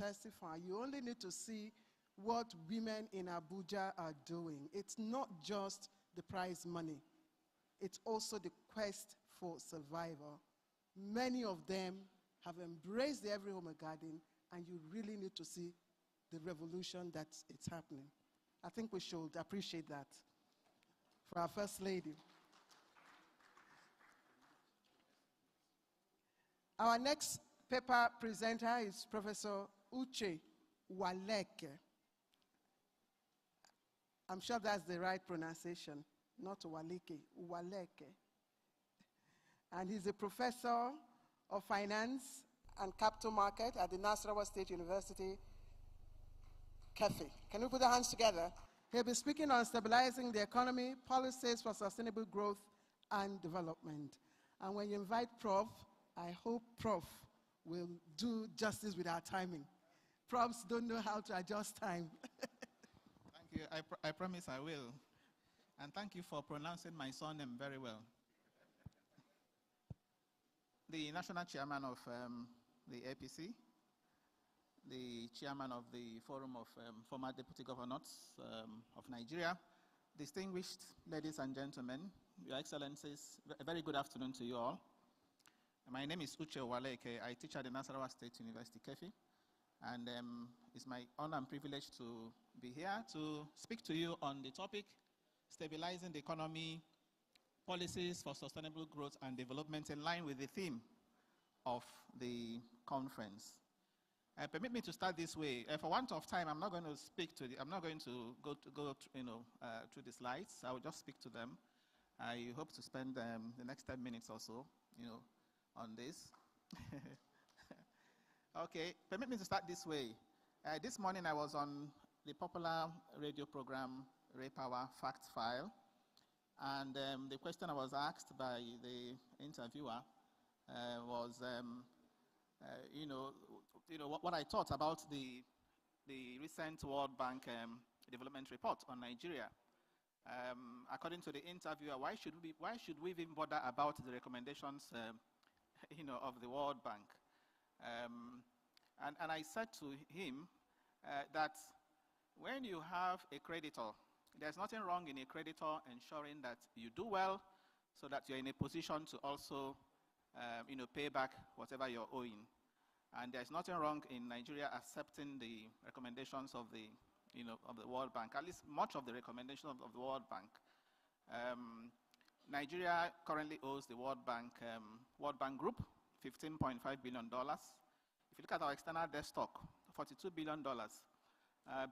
testify. You only need to see what women in Abuja are doing. It's not just the prize money. It's also the quest for survival. Many of them have embraced the Every Home a Garden, and you really need to see the revolution that it's happening. I think we should appreciate that for our First Lady. Our next paper presenter is Professor Uche Waleke. I'm sure that's the right pronunciation, not Waleke, Waleke. And he's a professor of finance and capital market at the Nasarawa State University, Kefi. Can we put our hands together? He'll be speaking on stabilizing the economy, policies for sustainable growth and development. And when you invite Prof, I hope Prof will do justice with our timing. Profs don't know how to adjust time. Thank you. I promise I will. And thank you for pronouncing my surname very well. The National Chairman of the APC, the Chairman of the Forum of Former Deputy Governors of Nigeria, distinguished ladies and gentlemen, Your Excellencies, a very good afternoon to you all. My name is Uche Waleke. I teach at the Nasarawa State University, Kefi, and it's my honor and privilege to be here to speak to you on the topic, stabilizing the economy, policies for sustainable growth and development in line with the theme of the conference. Permit me to start this way. For want of time, I'm not going to speak to I'm not going to go through the slides. I will just speak to them. I hope to spend the next 10 minutes or so, on this. Okay, permit me to start this way. This morning I was on the popular radio program Ray Power Fact File, and the question I was asked by the interviewer was, what I thought about the recent World Bank development report on Nigeria. According to the interviewer, why should we even bother about the recommendations, of the World Bank? And I said to him that when you have a creditor, there's nothing wrong in a creditor ensuring that you do well so that you're in a position to also pay back whatever you're owing. And there's nothing wrong in Nigeria accepting the recommendations of the World Bank, at least much of the recommendations of the World Bank. Nigeria currently owes the World Bank Group $15.5 billion. If you look at our external debt stock, $42 billion.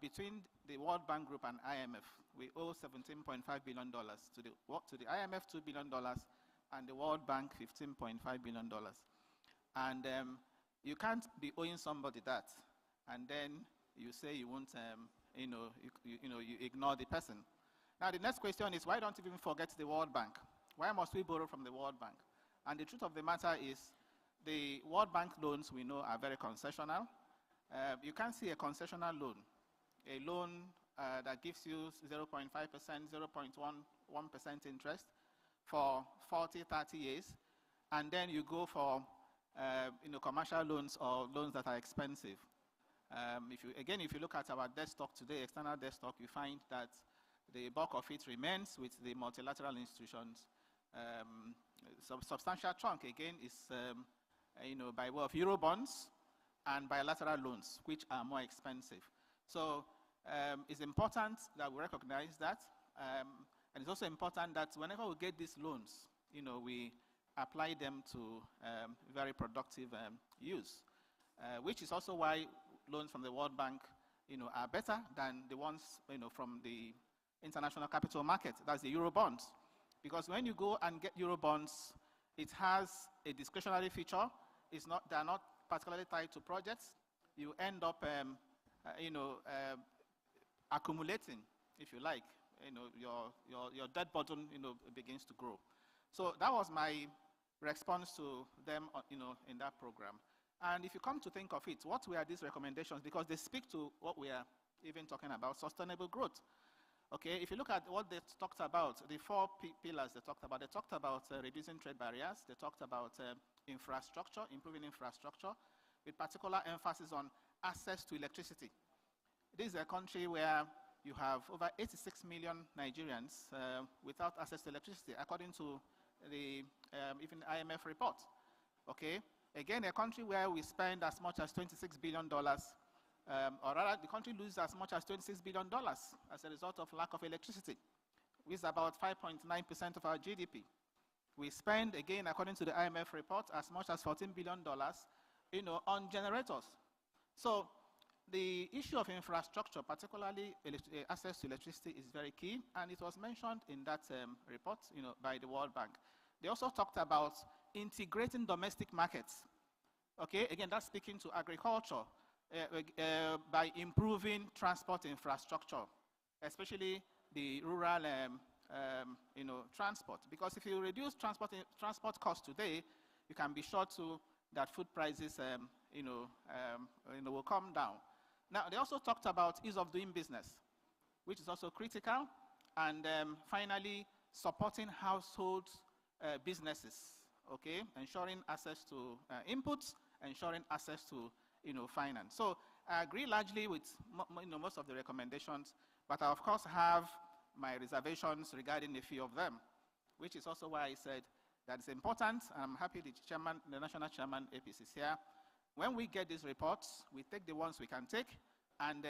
Between the World Bank Group and IMF, we owe $17.5 billion. To the IMF, $2 billion, and the World Bank, $15.5 billion. And you can't be owing somebody that, and then you say you won't, you ignore the person. Now the next question is, why don't you even forget the World Bank? Why must we borrow from the World Bank? And the truth of the matter is, the World Bank loans we know are very concessional. You can't see a concessional loan, a loan that gives you 0.5%, 0.11% interest for 40, 30 years, and then you go for commercial loans or loans that are expensive. If you look at our debt stock today, external debt stock, you find that the bulk of it remains with the multilateral institutions. Substantial chunk, again, is by way of Euro bonds and bilateral loans, which are more expensive. So it's important that we recognize that, and it's also important that whenever we get these loans, we apply them to very productive use, which is also why loans from the World Bank, are better than the ones, from the international capital market. That's the Euro bonds, because when you go and get Euro bonds, it has a discretionary feature. They're not particularly tied to projects. You end up, accumulating, if you like. Your debt burden, begins to grow. So that was my response to them, in that program. And if you come to think of it, what were these recommendations? Because they speak to what we are even talking about, sustainable growth. Okay, if you look at what they talked about, the four pillars they talked about reducing trade barriers, they talked about infrastructure, improving infrastructure, with particular emphasis on access to electricity. This is a country where you have over 86 million Nigerians without access to electricity, according to the even IMF report. Okay? Again, a country where we spend as much as $26 billion, or rather, the country loses as much as $26 billion as a result of lack of electricity, which is about 5.9% of our GDP. We spend, again, according to the IMF report, as much as $14 billion, on generators. So the issue of infrastructure, particularly access to electricity, is very key, and it was mentioned in that report, by the World Bank. They also talked about integrating domestic markets. Okay, again, that's speaking to agriculture by improving transport infrastructure, especially the rural, transport. Because if you reduce transport costs today, you can be sure that food prices, will come down. Now, they also talked about ease of doing business, which is also critical, and finally, supporting household businesses, okay, ensuring access to inputs, ensuring access to, finance. So I agree largely with most of the recommendations, but I, of course, have my reservations regarding a few of them, which is also why I said that it's important. I'm happy the national chairman, APC, is here. When we get these reports, we take the ones we can take, and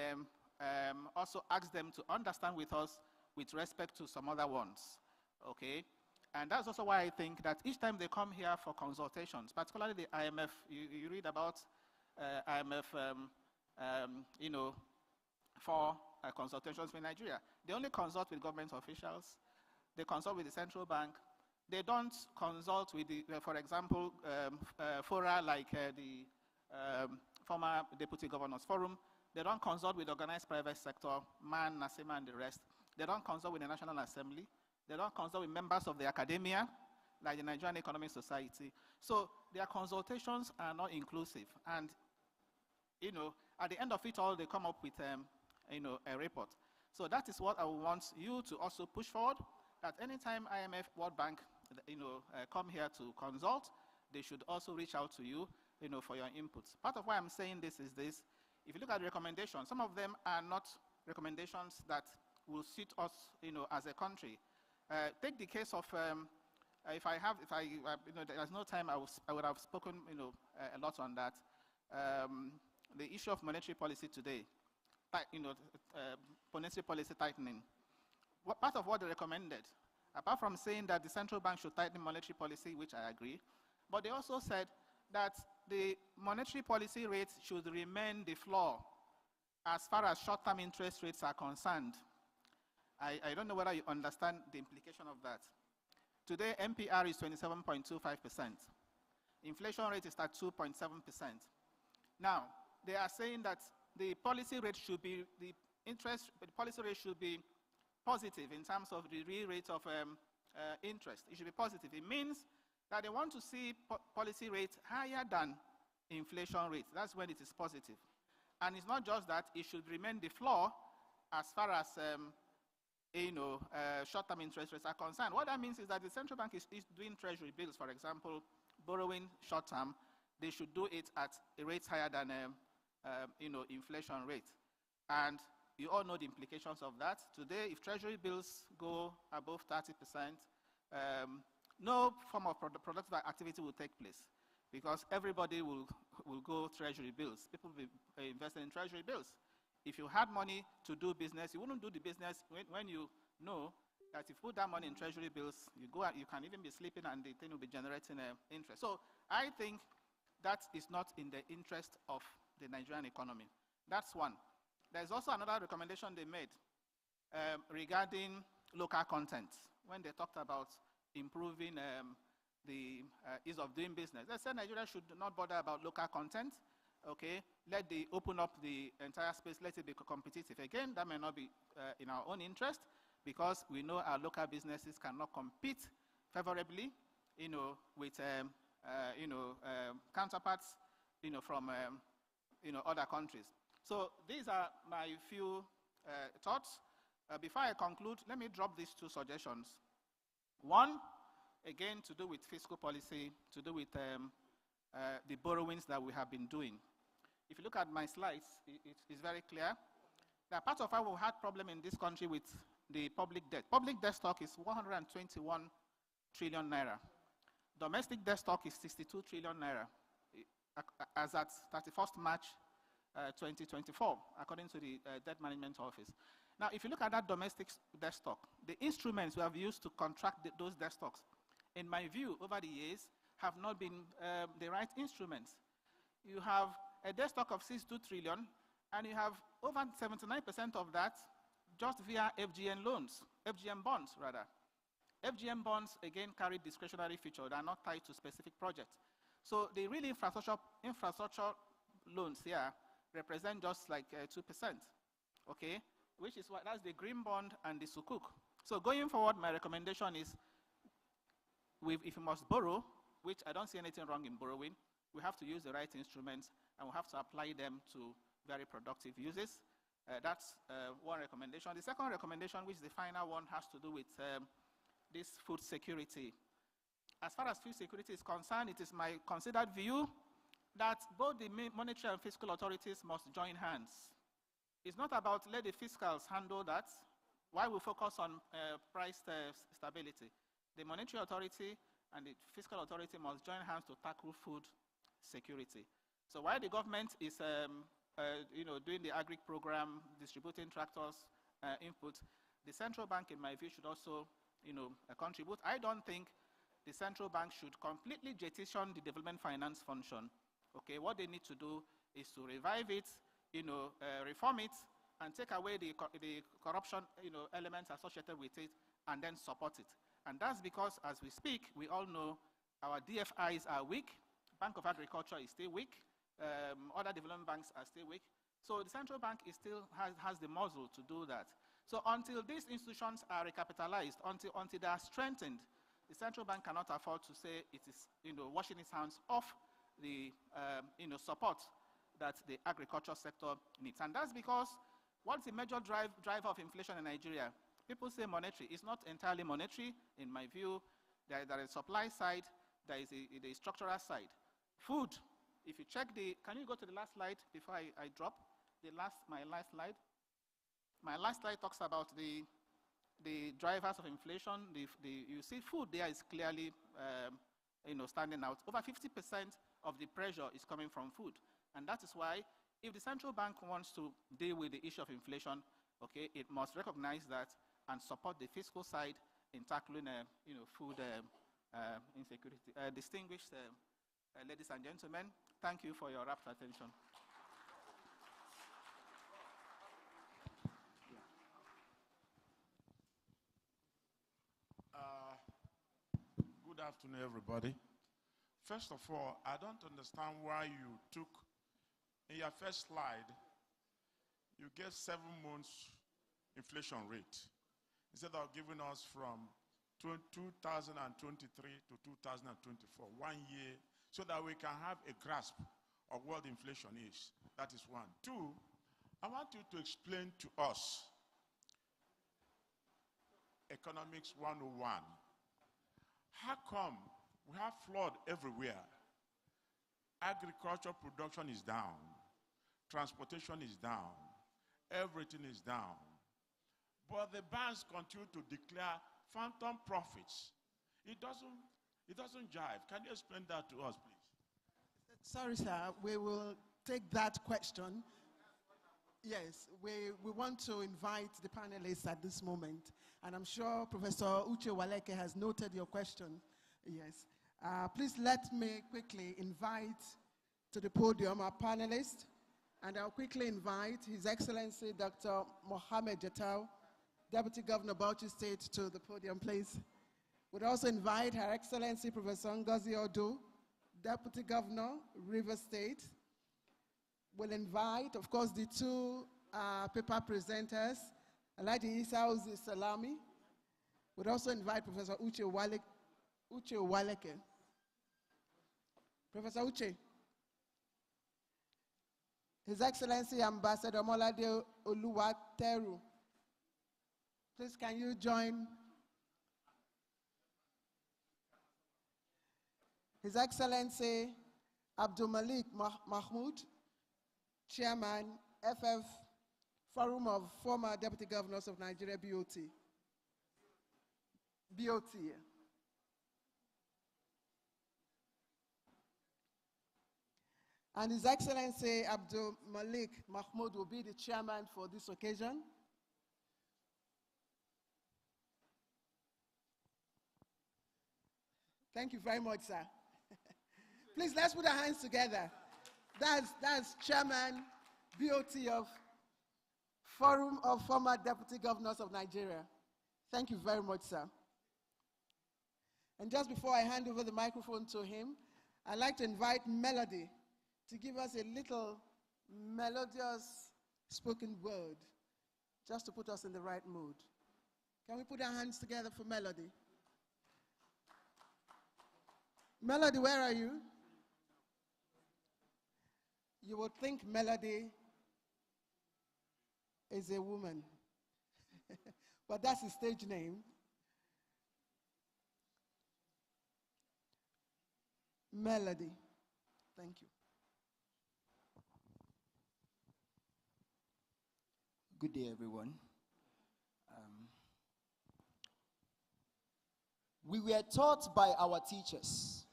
also ask them to understand with us with respect to some other ones, okay? And that's also why I think that each time they come here for consultations, particularly the IMF, you read about IMF, for consultations with Nigeria. They only consult with government officials. They consult with the central bank. They don't consult with the, for example, fora like the former Deputy Governors Forum. They don't consult with organized private sector, MAN, NASEMA, and the rest. They don't consult with the National Assembly. They don't consult with members of the academia, like the Nigerian Economic Society. So their consultations are not inclusive. And, at the end of it all, they come up with, a report. So that is what I want you to also push forward, that anytime IMF, World Bank, come here to consult, they should also reach out to you, for your inputs. Part of why I'm saying this is this. If you look at the recommendations, some of them are not recommendations that will suit us, as a country. Take the case of, there's no time, I would have spoken, a lot on that. The issue of monetary policy today, monetary policy tightening. Part of what they recommended, apart from saying that the central bank should tighten monetary policy, which I agree, but they also said that the monetary policy rates should remain the floor as far as short-term interest rates are concerned. I don't know whether you understand the implication of that. Today, MPR is 27.25%. Inflation rate is at 2.7%. Now, they are saying that the policy rate should be, the policy rate should be positive in terms of the real rate of interest. It should be positive. It means that they want to see policy rates higher than inflation rate. That's when it is positive. And it's not just that, it should remain the floor as far as short-term interest rates are concerned. What that means is that the central bank is doing treasury bills, for example, borrowing short-term. They should do it at a rate higher than inflation rate. And you all know the implications of that. Today, if treasury bills go above 30%, no form of productive activity will take place, because everybody will go treasury bills. People will be investing in treasury bills. If you had money to do business, you wouldn't do the business when you know that if you put that money in treasury bills, you can even be sleeping and the thing will be generating interest. So I think that is not in the interest of the Nigerian economy. That's one. There's also another recommendation they made regarding local content. When they talked about improving the ease of doing business, they said Nigeria should not bother about local content. Okay, open up the entire space, let it be competitive. Again, that may not be in our own interest, because we know our local businesses cannot compete favorably, with counterparts, from other countries. So these are my few thoughts. Before I conclude, let me drop these two suggestions. One, again, to do with fiscal policy, to do with the borrowings that we have been doing. If you look at my slides, it's very clear. That part of why we had problem in this country with the public debt. Public debt stock is 121 trillion naira. Domestic debt stock is 62 trillion naira as at 31st March 2024, according to the Debt Management Office. Now, if you look at that domestic debt stock, the instruments we have used to contract those debt stocks, in my view, over the years, have not been the right instruments. You have a debt stock of 62 trillion, and you have over 79% of that just via FGN loans, FGN bonds, rather. FGN bonds, again, carry discretionary feature. They are not tied to specific projects. So the real infrastructure loans here represent just like 2%, okay? Which is what, that's the green bond and the sukuk. So going forward, my recommendation is, if you must borrow, which I don't see anything wrong in borrowing, we have to use the right instruments and we have to apply them to very productive uses. That's one recommendation. The second recommendation, which is the final one, has to do with this food security. As far as food security is concerned, it is my considered view that both the monetary and fiscal authorities must join hands. It's not about let the fiscals handle that, while we focus on price stability. The monetary authority and the fiscal authority must join hands to tackle food security. So while the government is doing the agri program, distributing tractors, input, the central bank, in my view, should also contribute. I don't think the central bank should completely jettison the development finance function. Okay, what they need to do is to revive it, reform it, and take away the corruption elements associated with it, and then support it. And that's because, as we speak, we all know our DFIs are weak. Bank of Agriculture is still weak. Other development banks are still weak. So the central bank is still has the muscle to do that. So until these institutions are recapitalized, until they are strengthened, the central bank cannot afford to say it is washing its hands off the support that the agriculture sector needs. And that's because what's the major driver of inflation in Nigeria? People say monetary. It's not entirely monetary. In my view, there is a supply side, there is a structural side. Food, if you check can you go to the last slide before I drop? My last slide. My last slide talks about the drivers of inflation. You see food there is clearly standing out. Over 50% of the pressure is coming from food. And that is why if the central bank wants to deal with the issue of inflation, okay, it must recognize that and support the fiscal side in tackling food insecurity. Distinguished ladies and gentlemen, thank you for your rapt attention. Good afternoon, everybody. First of all, I don't understand why you took, in your first slide, you get 7 months inflation rate instead of giving us from 2023 to 2024, 1 year, so that we can have a grasp of what inflation is. That is one. Two, I want you to explain to us Economics 101. How come we have flood everywhere? Agriculture production is down. Transportation is down. Everything is down. But the banks continue to declare phantom profits. It doesn't jive. Can you explain that to us, please? Sorry, sir. We will take that question. Yes, we want to invite the panelists at this moment. And I'm sure Professor Uche Waleke has noted your question. Yes. Please let me quickly invite to the podium our panelists. And I'll quickly invite His Excellency Dr. Mohammed Jatau, Deputy Governor Bauchi State, to the podium, please. We'd also invite Her Excellency Professor Ngozi Odu, Deputy Governor, Rivers State. We'll invite, of course, the 2 paper presenters, Alhaji Isa Uzi Salami. We'd also invite Professor Uche Waleke. Professor Uche. His Excellency Ambassador Molade Oluwateru. Please, can you join? His Excellency Abdul Malik Mahmoud, Chairman, FF, Forum of Former Deputy Governors of Nigeria, BOT. BOT. And His Excellency Abdul Malik Mahmoud will be the chairman for this occasion. Thank you very much, sir. Please, let's put our hands together. That's Chairman BOT of Forum of Former Deputy Governors of Nigeria. Thank you very much, sir. And just before I hand over the microphone to him, I'd like to invite Melody to give us a little melodious spoken word, just to put us in the right mood. Can we put our hands together for Melody? Melody, where are you? You would think Melody is a woman, but that's his stage name. Melody. Thank you. Good day, everyone. We were taught by our teachers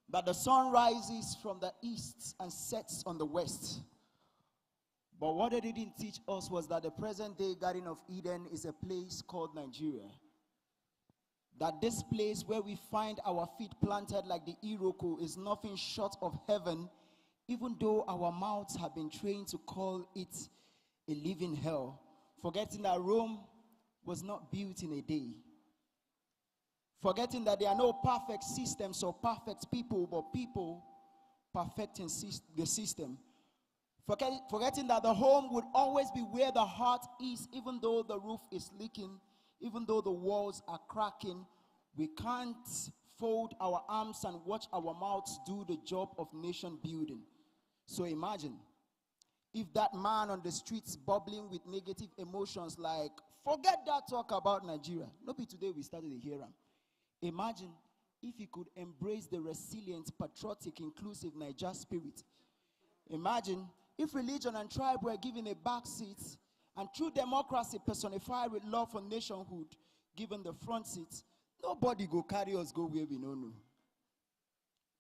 that the sun rises from the east and sets on the west. But what they didn't teach us was that the present-day Garden of Eden is a place called Nigeria. That this place where we find our feet planted like the Iroko is nothing short of heaven, even though our mouths have been trained to call it a living hell, forgetting that Rome was not built in a day. Forgetting that there are no perfect systems or perfect people, but people perfecting the system. Forgetting that the home would always be where the heart is, even though the roof is leaking, even though the walls are cracking. We can't fold our arms and watch our mouths do the job of nation building. So imagine if that man on the streets bubbling with negative emotions like, forget that talk about Nigeria. Maybe today we started to hear him. Imagine if he could embrace the resilient, patriotic, inclusive Niger spirit. Imagine if religion and tribe were given a back seat and true democracy personified with love for nationhood given the front seat, nobody go carry us go where we don't know.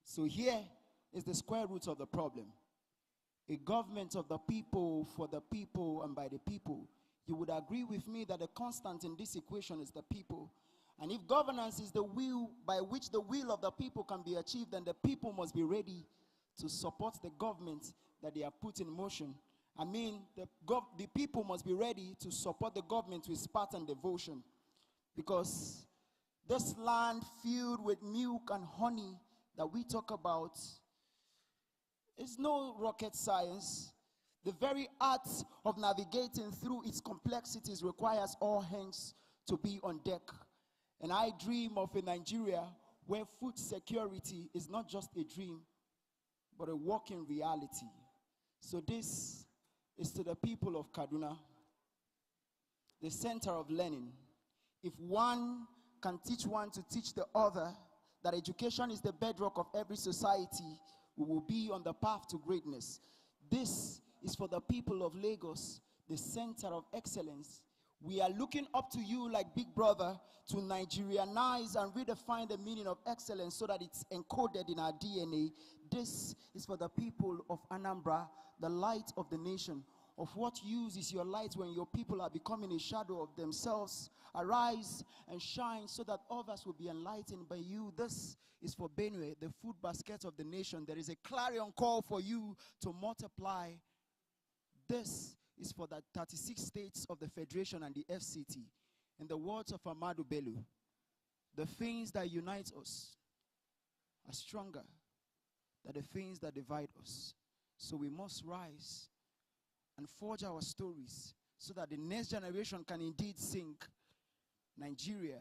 So here is the square root of the problem. A government of the people, for the people, and by the people. You would agree with me that the constant in this equation is the people. And if governance is the will by which the will of the people can be achieved, then the people must be ready to support the government that they have put in motion. I mean, the people must be ready to support the government with Spartan devotion. Because this land filled with milk and honey that we talk about is no rocket science. The very art of navigating through its complexities requires all hands to be on deck. And I dream of a Nigeria where food security is not just a dream, but a walking reality. So this is to the people of Kaduna, the center of learning. If one can teach one to teach the other, that education is the bedrock of every society, we will be on the path to greatness. This is for the people of Lagos, the center of excellence. We are looking up to you like Big Brother to Nigerianize and redefine the meaning of excellence so that it's encoded in our DNA. This is for the people of Anambra, the light of the nation. Of what use is your light when your people are becoming a shadow of themselves? Arise and shine so that others will be enlightened by you. This is for Benue, the food basket of the nation. There is a clarion call for you to multiply. This is for the 36 states of the Federation and the FCT. In the words of Ahmadu Bello, the things that unite us are stronger than the things that divide us. So we must rise and forge our stories so that the next generation can indeed sing, Nigeria,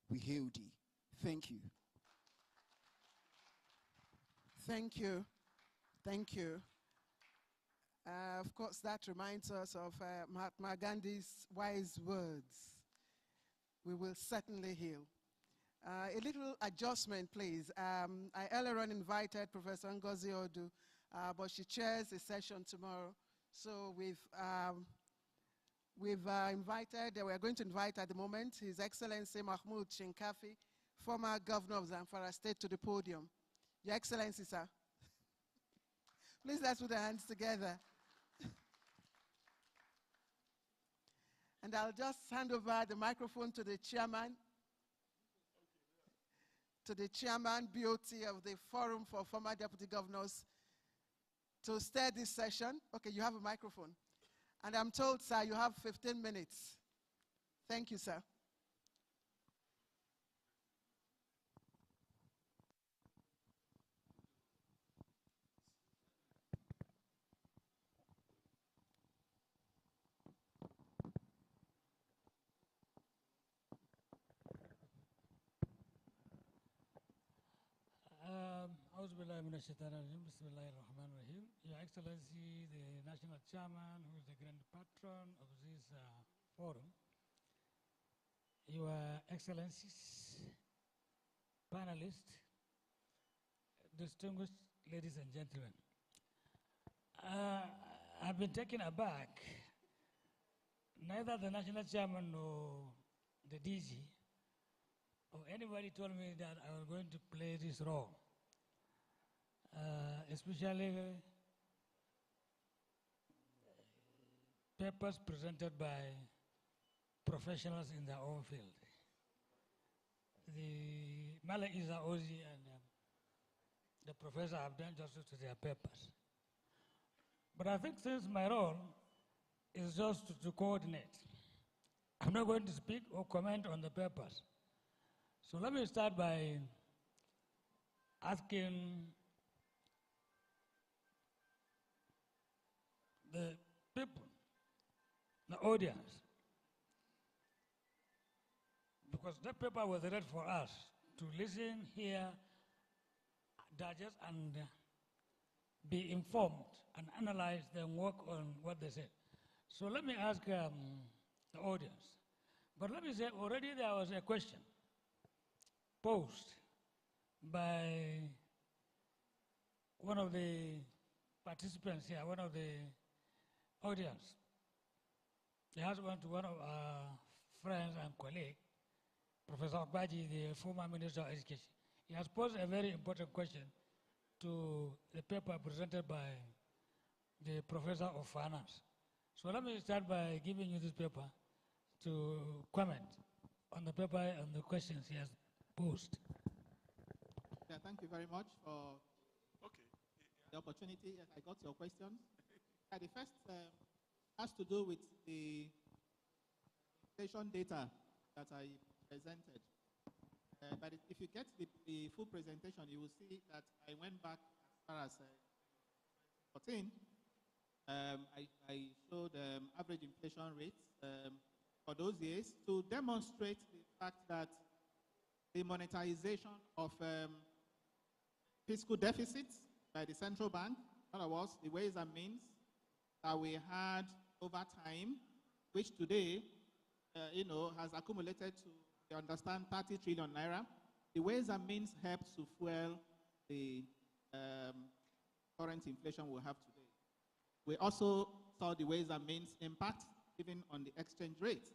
we hail thee. Thank you. Thank you. Thank you. Of course, that reminds us of Mahatma Gandhi's wise words. We will certainly heal. A little adjustment, please. I earlier on invited Professor Ngozi Odu but she chairs a session tomorrow. So we're going to invite at the moment His Excellency Mahmoud Shinkafi, former governor of Zamfara State, to the podium. Your Excellency, sir. Please let's put our hands together. And I'll just hand over the microphone to the chairman, BOT of the Forum for Former Deputy Governors, to steer this session. Okay, you have a microphone. And I'm told, sir, you have 15 minutes. Thank you, sir. Your Excellency, the National Chairman, who is the Grand Patron of this forum, Your Excellencies, panelists, distinguished ladies and gentlemen, I've been taken aback. Neither the National Chairman nor the DG or anybody told me that I was going to play this role. Especially papers presented by professionals in their own field. The Mala Isa Ozi and the professor have done justice to their papers. But I think since my role is just to coordinate, I'm not going to speak or comment on the papers. So let me start by asking the people, the audience, because that paper was read for us to listen, hear, digest, and be informed and analyze, then work on what they said. So let me ask the audience. But let me say, already there was a question posed by one of the participants here, one of the audience. He has went to one of our friends and colleagues, Professor Okbaji, the former Minister of Education. He has posed a very important question to the paper presented by the Professor of Finance. So let me start by giving you this paper to comment on the paper and the questions he has posed. Yeah, thank you very much for the opportunity. I got your questions. The first has to do with the inflation data that I presented. But if you get the full presentation, you will see that I went back as far as 2014. I showed average inflation rates for those years to demonstrate the fact that the monetization of fiscal deficits by the central bank, in other words, the ways and means that we had over time, which today, has accumulated to, you understand, 30 trillion naira. The ways and means helps to fuel the current inflation we have today. We also saw the ways and means impact even on the exchange rate.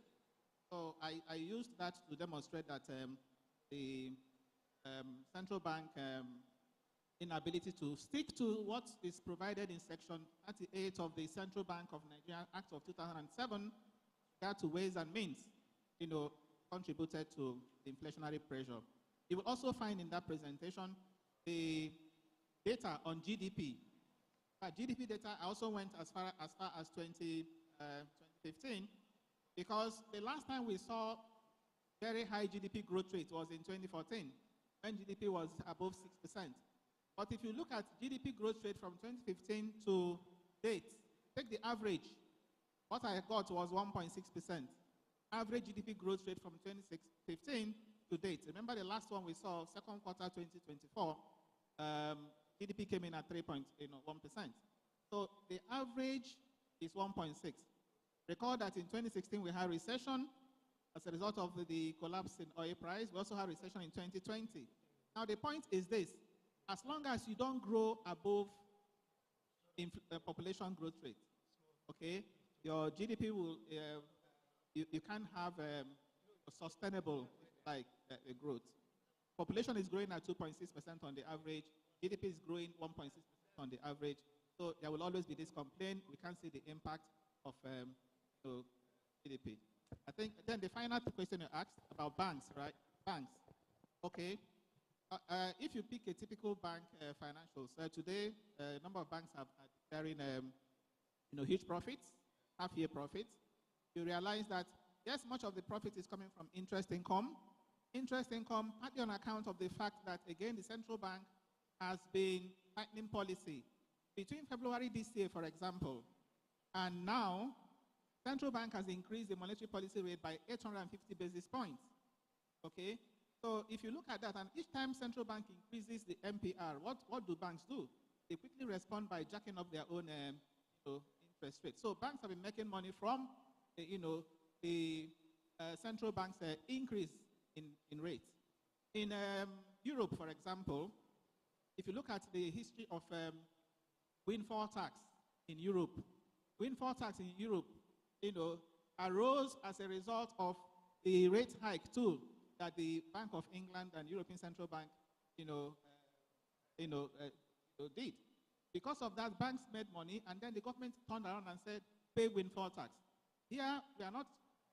So I used that to demonstrate that the central bank inability to stick to what is provided in Section 38 of the Central Bank of Nigeria Act of 2007, regard to ways and means, contributed to the inflationary pressure. You will also find in that presentation the data on GDP. GDP data also went as far as 2015, because the last time we saw very high GDP growth rate was in 2014, when GDP was above 6%. But if you look at GDP growth rate from 2015 to date, take the average. What I got was 1.6%. Average GDP growth rate from 2015 to date. Remember the last one we saw, second quarter 2024, GDP came in at 3.1%. So the average is 1.6. Recall that in 2016 we had recession as a result of the collapse in oil price. We also had recession in 2020. Now the point is this: as long as you don't grow above population growth rate. Okay, your GDP will, you can't have a sustainable growth. Population is growing at 2.6% on the average. GDP is growing 1.6% on the average. So there will always be this complaint. We can't see the impact of GDP. I think then the final question you asked about banks, right? Banks. Okay. If you pick a typical bank financials, today a number of banks are declaring huge profits, half-year profits. You realize that yes, much of the profit is coming from interest income. Interest income, partly on account of the fact that again the central bank has been tightening policy between February this year, for example, and now central bank has increased the monetary policy rate by 850 basis points. Okay. So if you look at that, and each time central bank increases the MPR, what do banks do? They quickly respond by jacking up their own interest rate. So banks have been making money from the central bank's increase in rates. In Europe, for example, if you look at the history of windfall tax in Europe, arose as a result of the rate hike tool that the Bank of England and European Central Bank, did. Because of that, banks made money, and then the government turned around and said, pay windfall tax. Here,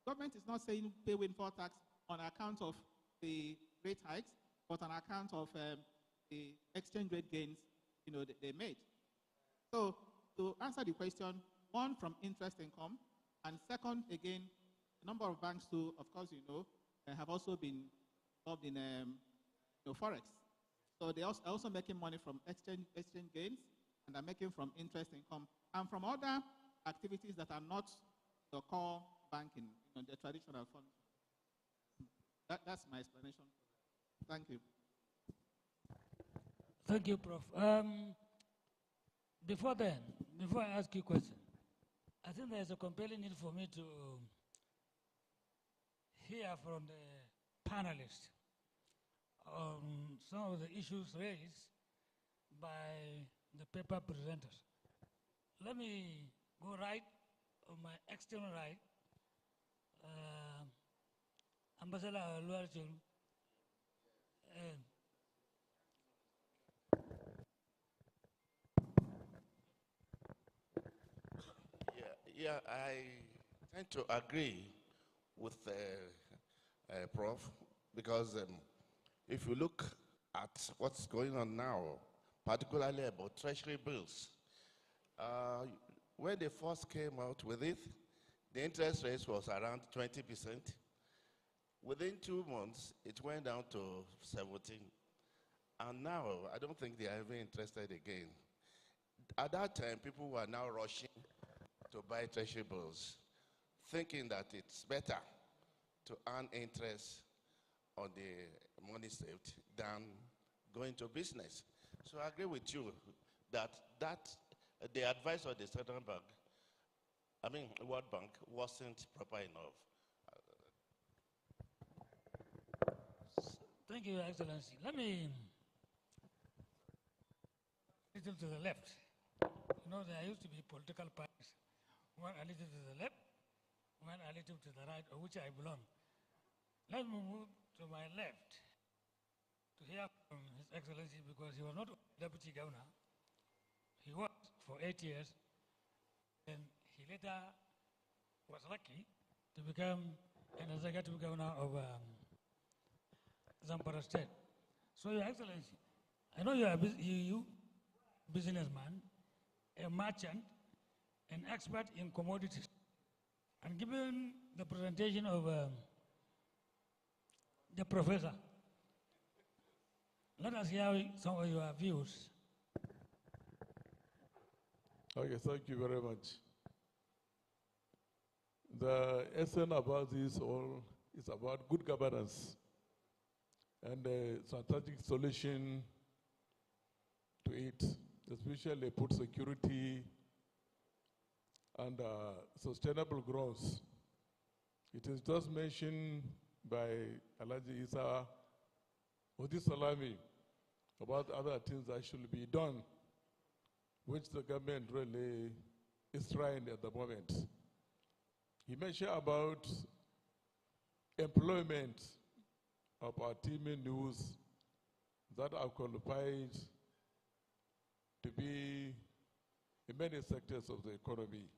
government is not saying pay windfall tax on account of the rate hikes, but on account of the exchange rate gains, they made. So, to answer the question, one, from interest income, and second, again, a number of banks too, of course, have also been involved in forex. So they are also making money from exchange gains, and are making from interest income, and from other activities that are not the core banking, the traditional fund. That's my explanation. Thank you. Thank you, Prof. Before I ask you a question, I think there's a compelling need for me to hear from the panelists on some of the issues raised by the paper presenters. Let me go right on my external right. Ambassador Luarchun. Yeah, I tend to agree with Prof, because if you look at what's going on now, particularly about treasury bills, when they first came out with it, the interest rate was around 20%. Within 2 months, it went down to 17. And now, I don't think they are even interested again. At that time, people were now rushing to buy treasury bills, thinking that it's better to earn interest on the money saved than going to business. So I agree with you that the advice of the Central Bank, World Bank, wasn't proper enough. Thank you, Excellency. Let me a little to the left. There used to be political parties. One a little to the left, one a little to the right, of which I belong. Let me move to my left to hear from His Excellency, because he was not Deputy Governor. He worked for 8 years, and he later was lucky to become an executive governor of Zamfara State. So, Your Excellency, I know you are businessman, a merchant, an expert in commodities. And given the presentation of the professor, let us hear some of your views. Okay, thank you very much. The essence about this all is about good governance and a strategic solution to it, especially put security and sustainable growth. It is just mentioned by Alhaji Isa Odi Salami about other things that should be done. which the government really is trying at the moment. He mentioned about employment of our team in news that are qualified to be in many sectors of the economy.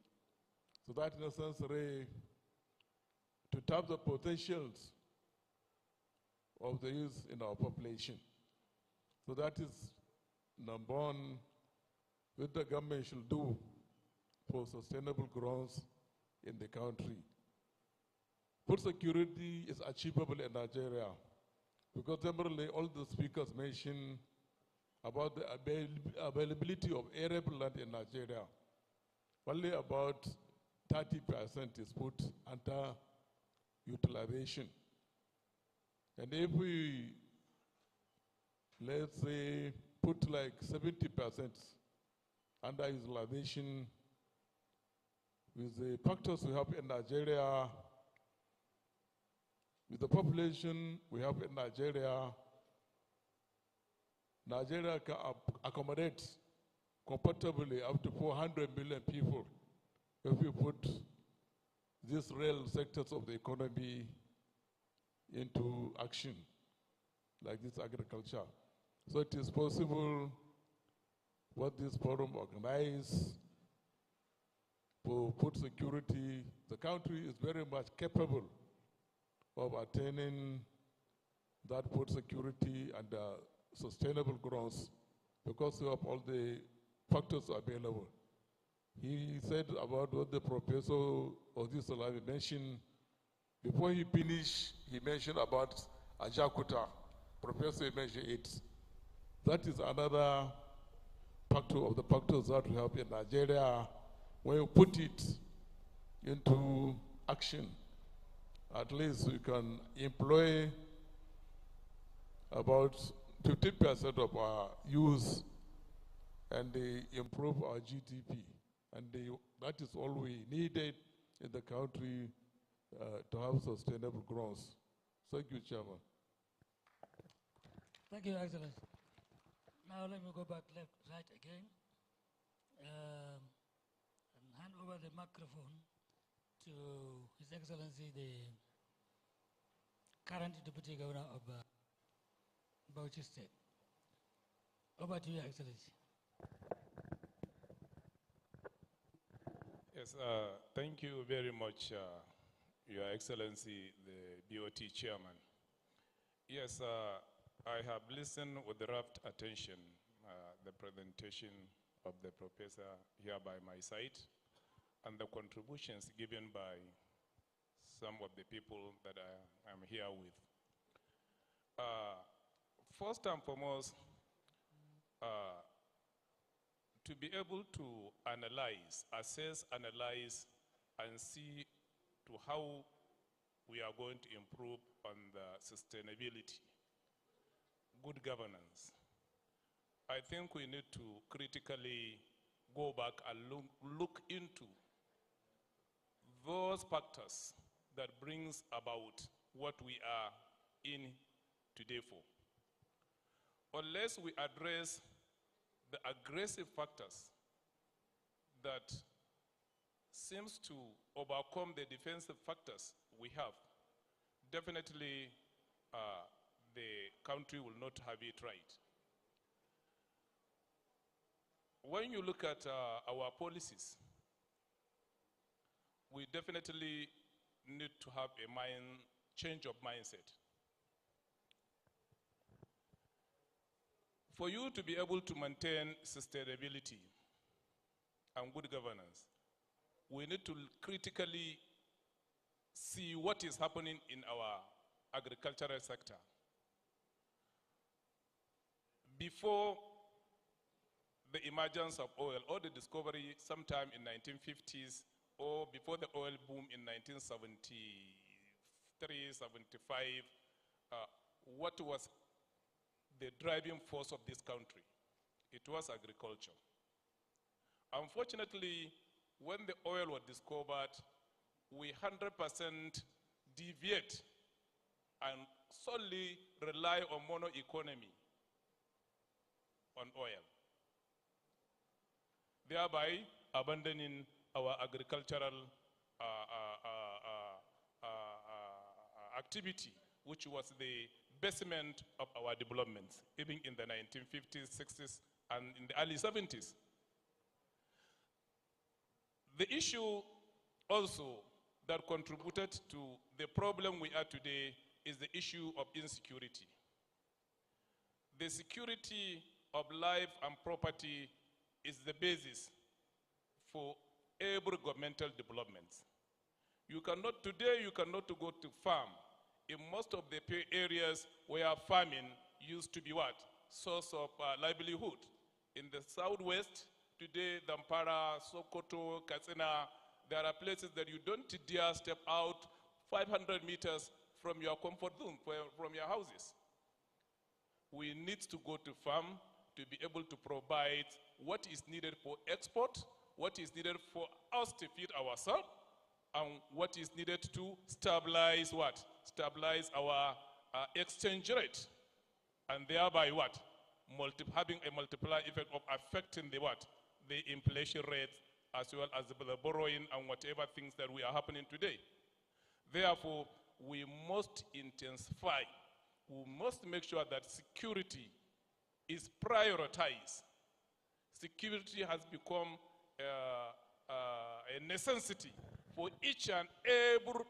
So that in a sense, to tap the potentials of the youth in our population. So that is number one, what the government should do for sustainable growth in the country. Food security is achievable in Nigeria because generally all the speakers mentioned about the availability of arable land in Nigeria. Only about 30% is put under utilization. And if we, let's say, put like 70% under utilization, with the factors we have in Nigeria, with the population we have in Nigeria, Nigeria can accommodate comfortably up to 400 million people if we put these real sectors of the economy into action, like this agriculture. So it is possible what this forum organized for food security. The country is very much capable of attaining that food security and sustainable growth because of all the factors available. He said about what the professor of this Salavi mentioned. Before he finished, he mentioned about Ajakuta. Professor mentioned it. That is another factor of the factors that we have in Nigeria. When you put it into action, at least we can employ about 15% of our youth and they improve our GDP. And that is all we needed in the country to have sustainable growth. Thank you, Chairman. Thank you, Excellency. Now let me go back right again and hand over the microphone to His Excellency, the current Deputy Governor of Bauchi State. Over to you, Excellency. Yes, thank you very much, Your Excellency, the BOT Chairman. Yes, I have listened with rapt attention the presentation of the professor here by my side and the contributions given by some of the people that I am here with. First and foremost, to be able to analyze, assess, analyze, and see to how we are going to improve on the sustainability, good governance. I think we need to critically go back and look into those factors that brings about what we are in today for. Unless we address the aggressive factors that seems to overcome the defensive factors we have, definitely the country will not have it right. When you look at our policies, we definitely need to have a change of mindset. For you to be able to maintain sustainability and good governance, we need to critically see what is happening in our agricultural sector. Before the emergence of oil or the discovery sometime in 1950s or before the oil boom in 1973, 75, what was the driving force of this country? It was agriculture. Unfortunately, when the oil was discovered, we 100% deviate and solely rely on mono economy on oil. thereby abandoning our agricultural activity, which was the basement of our developments, even in the 1950s, 60s, and in the early 70s. The issue also that contributed to the problem we are today is the issue of insecurity. The security of life and property is the basis for every governmental development. Today you cannot go to farm in most of the areas where farming used to be what? Source of livelihood. In the southwest, today, Dampara, Sokoto, Katsina, there are places that you don't dare step out 500 meters from your comfort zone, from your houses. We need to go to farm to be able to provide what is needed for export, what is needed for us to feed ourselves, and what is needed to stabilize what? Stabilize our exchange rate. And thereby what? Having a multiplier effect of affecting the what? The inflation rate, as well as the borrowing and whatever things that we are happening today. Therefore, we must intensify. We must make sure that security is prioritized. Security has become a necessity for each and every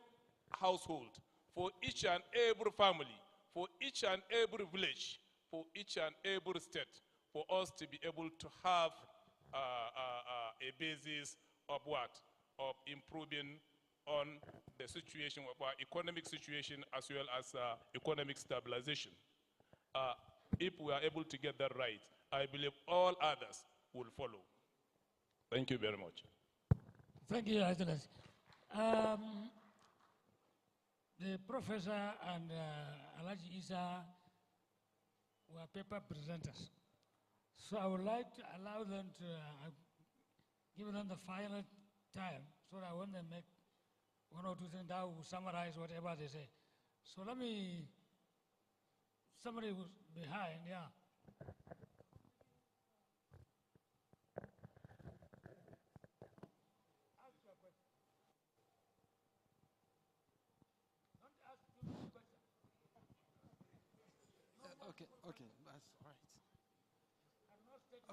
household, for each and every family, for each and every village, for each and every state, for us to be able to have a basis of what? Of improving on the situation of our economic situation as well as economic stabilization. If we are able to get that right, I believe all others will follow. Thank you very much. Thank you, Excellency. The professor and Alaji Isa were paper presenters. So I would like to allow them to give them the final time so that when they make one or two things, that will summarize whatever they say. So somebody who's behind, yeah. Okay, that's right.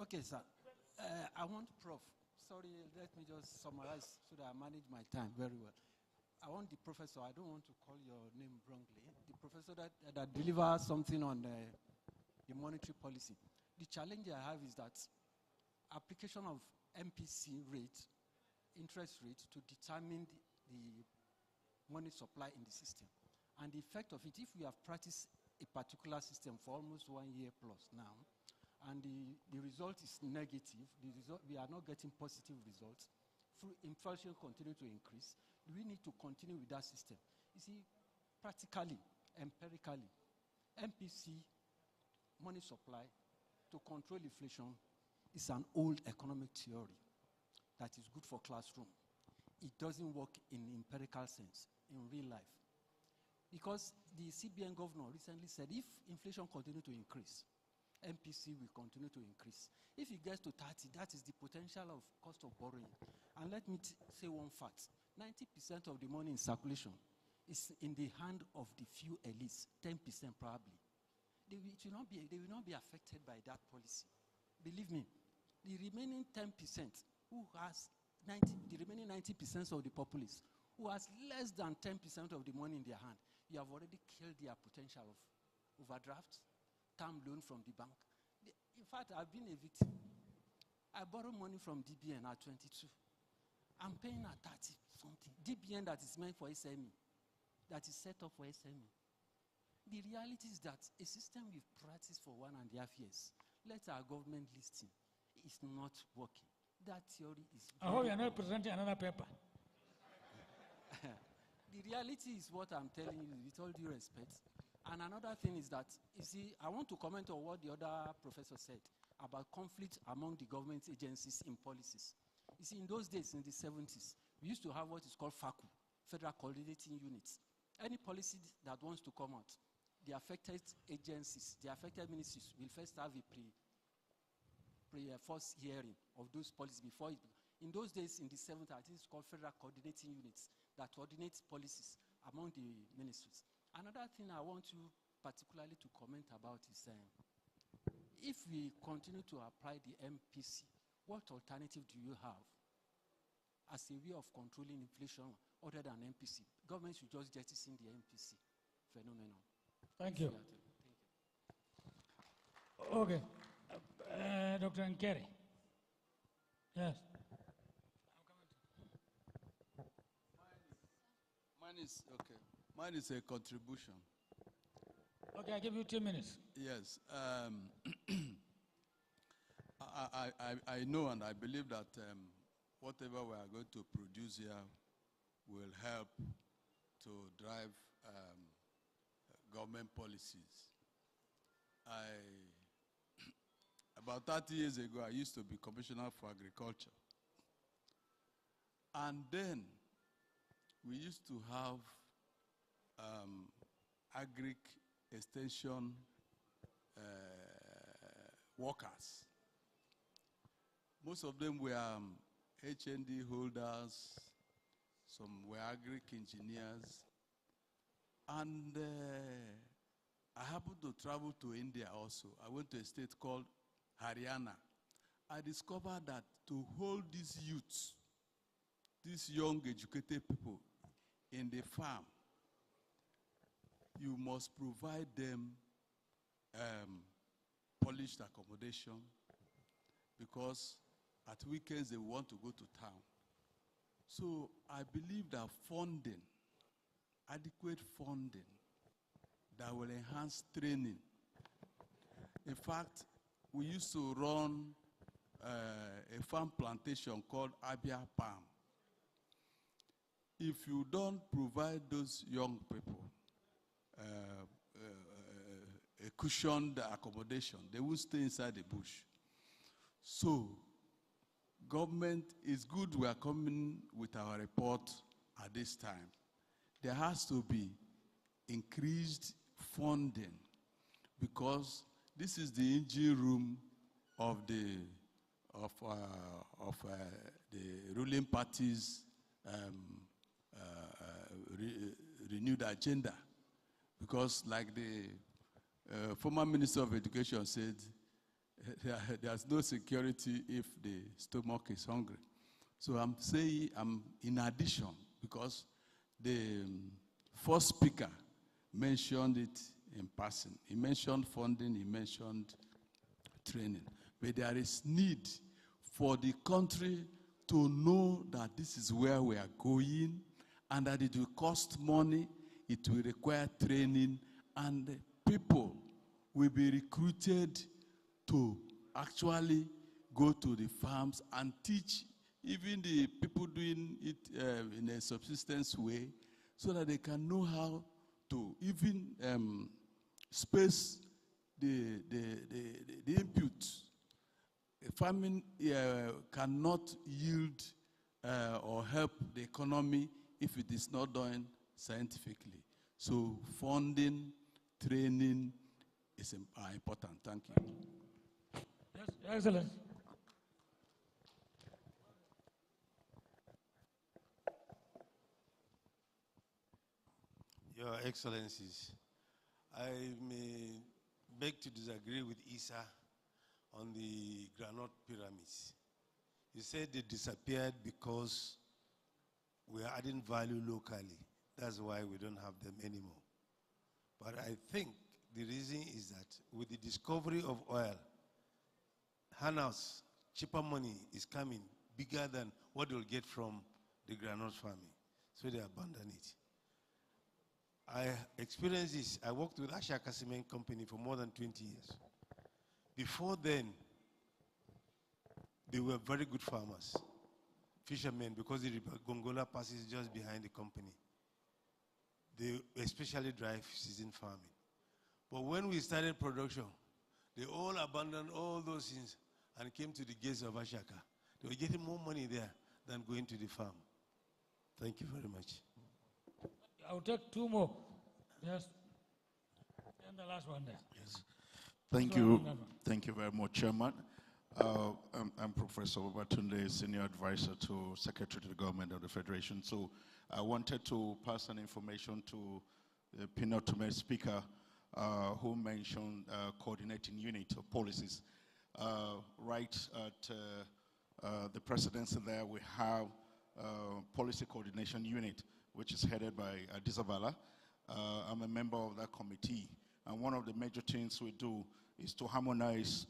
Okay, sir. I want Prof. Sorry, let me just summarize so that I manage my time very well. I want the professor, I don't want to call your name wrongly, the professor that delivers something on the monetary policy. The challenge I have is that application of MPC rate, interest rate, to determine the money supply in the system. And the effect of it, if we have practiced a particular system for almost 1 year plus now, and the result is negative, we are not getting positive results, inflation continue to increase, we need to continue with that system. You see, practically, empirically, MPC, money supply, to control inflation is an old economic theory that is good for classroom. It doesn't work in empirical sense, in real life. Because the CBN governor recently said if inflation continues to increase, MPC will continue to increase. If it gets to 30, that is the potential of cost of borrowing. And let me say one fact. 90% of the money in circulation is in the hand of the few elites, 10% probably. They will not be affected by that policy. Believe me, the remaining 10% who has the remaining 90% of the populace who has less than 10% of the money in their hand, you have already killed their potential of overdraft, term loan from the bank. In fact, I've been a victim. I borrowed money from DBN at 22. I'm paying at 30 something. DBN that is meant for SME, that is set up for SME. The reality is that a system we've practiced for 1.5 years, let our government listen, is not working. That theory is. I hope you're not presenting another paper. The reality is what I'm telling you with all due respect. And another thing is that, you see, I want to comment on what the other professor said about conflict among the government agencies in policies. You see, in those days, in the 70s, we used to have what is called FACU, Federal Coordinating Units. Any policy that wants to come out, the affected agencies, the affected ministries will first have a first hearing of those policies before it. In those days, in the 70s, I think it's called Federal Coordinating Units that coordinates policies among the ministries. Another thing I want you particularly to comment about is if we continue to apply the MPC, what alternative do you have as a way of controlling inflation other than MPC? Government should just jettison the MPC phenomenon. Thank you. Okay. Dr. Nkeri. Yes. Mine is a contribution. Okay, I give you 2 minutes. Yes. I know and I believe that whatever we are going to produce here will help to drive government policies. About 30 years ago, I used to be Commissioner for Agriculture. And then we used to have agric extension workers. Most of them were HND holders, some were agric engineers. And I happened to travel to India also. I went to a state called Haryana. I discovered that to hold these youths, these young educated people in the farm, you must provide them polished accommodation, because at weekends they want to go to town. So I believe that funding, adequate funding, that will enhance training. In fact, we used to run a farm plantation called Abia Palm. If you don't provide those young people a cushioned accommodation, they will stay inside the bush. So, government, is good we are coming with our report at this time. There has to be increased funding, because this is the engine room of the ruling party's renewed agenda. Because like the former Minister of Education said, there's no security if the stomach is hungry. So I'm saying, in addition, because the first speaker mentioned it in passing. He mentioned funding, he mentioned training. But there is need for the country to know that this is where we are going, and that it will cost money, it will require training, and people will be recruited to actually go to the farms and teach even the people doing it in a subsistence way, so that they can know how to even space the inputs. Farming cannot yield or help the economy if it is not done scientifically. So funding, training is important. Thank you. Yes, excellent. Your Excellencies, I may beg to disagree with Isa on the granite pyramids. You said they disappeared because we are adding value locally. That's why we don't have them anymore. But I think the reason is that with the discovery of oil, Hanaus, cheaper money is coming, bigger than what they'll get from the granite farming. So they abandon it. I experienced this. I worked with Ashaka Cement Company for more than 20 years. Before then, they were very good farmers, fishermen, because the Gongola passes just behind the company. They especially drive season farming. But when we started production, they all abandoned all those things and came to the gates of Ashaka. They were getting more money there than going to the farm. Thank you very much. I'll take 2 more. Yes. And the last one there. Yes. Thank you. Thank you very much, Chairman. I'm Professor Babatunde, Senior Advisor to Secretary to the Government of the Federation. So I wanted to pass an information to the penultimate speaker who mentioned coordinating unit of policies. Right at the presidency there, we have policy coordination unit, which is headed by Adizavala. I'm a member of that committee. And one of the major things we do is to harmonize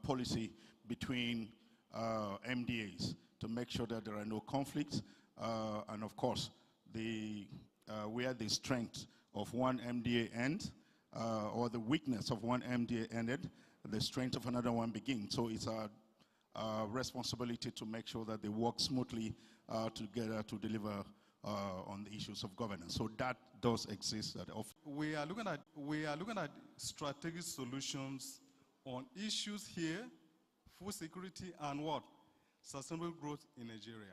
policy between MDAs to make sure that there are no conflicts. And of course, where the strength of one MDA ends, or the weakness of one MDA ended, the strength of another one begins. So it's our responsibility to make sure that they work smoothly together to deliver on the issues of governance. So that does exist. We are looking at strategic solutions on issues here, food security and what? Sustainable growth in Nigeria.